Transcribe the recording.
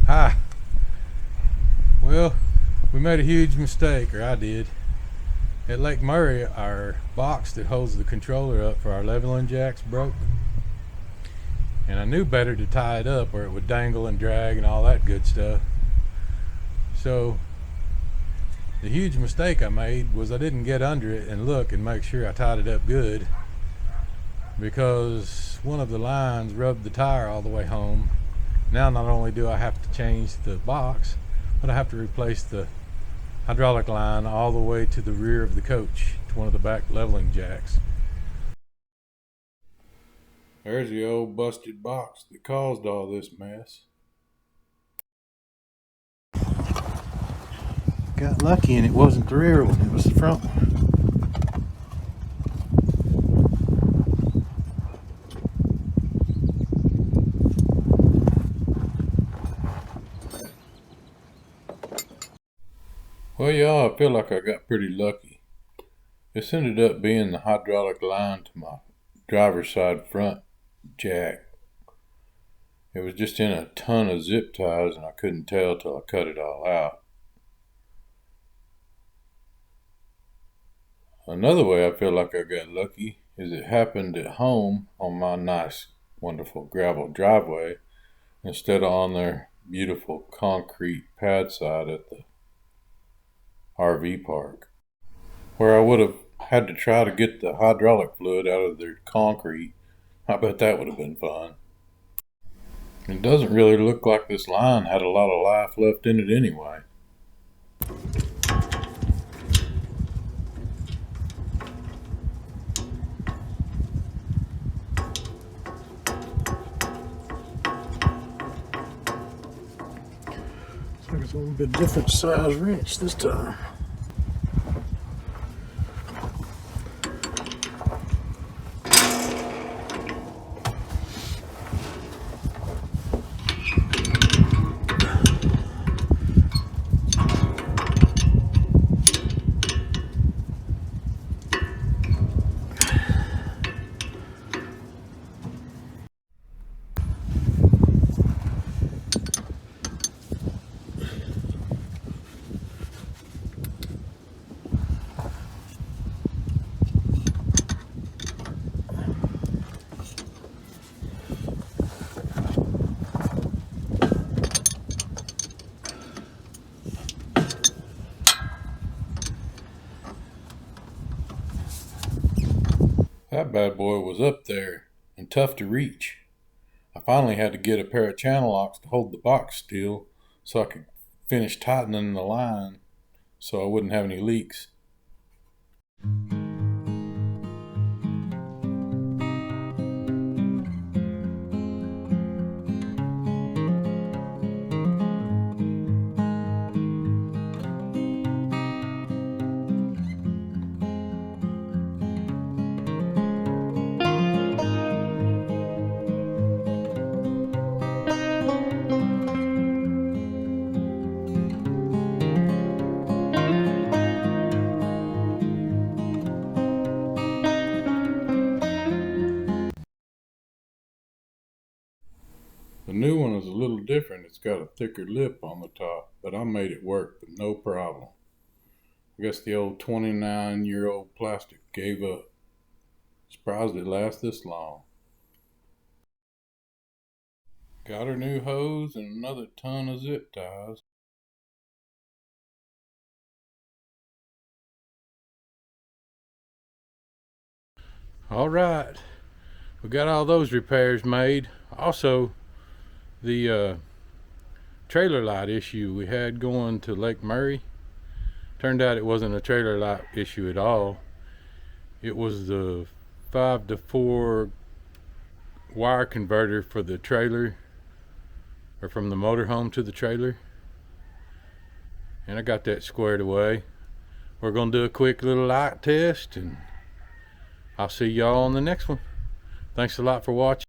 Hi. Well, we made a huge mistake, or I did. At Lake Murray, our box that holds the controller up for our leveling jacks broke. And I knew better to tie it up or it would dangle and drag and all that good stuff. So the huge mistake I made was I didn't get under it and look and make sure I tied it up good, because one of the lines rubbed the tire all the way home. Now not only do I have to change the box, but I have to replace the hydraulic line all the way to the rear of the coach, to one of the back leveling jacks. There's the old busted box that caused all this mess. Got lucky and it wasn't the rear one, it was the front one. Well, y'all, I feel like I got pretty lucky. This ended up being the hydraulic line to my driver's side front jack. It was just in a ton of zip ties and I couldn't tell till I cut it all out. Another way I feel like I got lucky is it happened at home on my nice, wonderful gravel driveway instead of on their beautiful concrete pad side at the RV park, where I would have had to try to get the hydraulic fluid out of their concrete. I bet that would have been fun. It doesn't really look like this line had a lot of life left in it anyway. Looks like it's a little bit different size wrench this time. That bad boy was up there and tough to reach. I finally had to get a pair of channel locks to hold the box still so I could finish tightening the line so I wouldn't have any leaks. The new one is a little different. It's got a thicker lip on the top, but I made it work with no problem. I guess the old 29-year-old plastic gave up. Surprised it lasts this long. Got her new hose and another ton of zip ties. All right, we got all those repairs made. Also, the trailer light issue we had going to Lake Murray, turned out it wasn't a trailer light issue at all. It was the 5 to 4 wire converter for the trailer, or from the motorhome to the trailer, and I got that squared away. We're gonna do a quick little light test, and I'll see y'all on the next one. Thanks a lot for watching.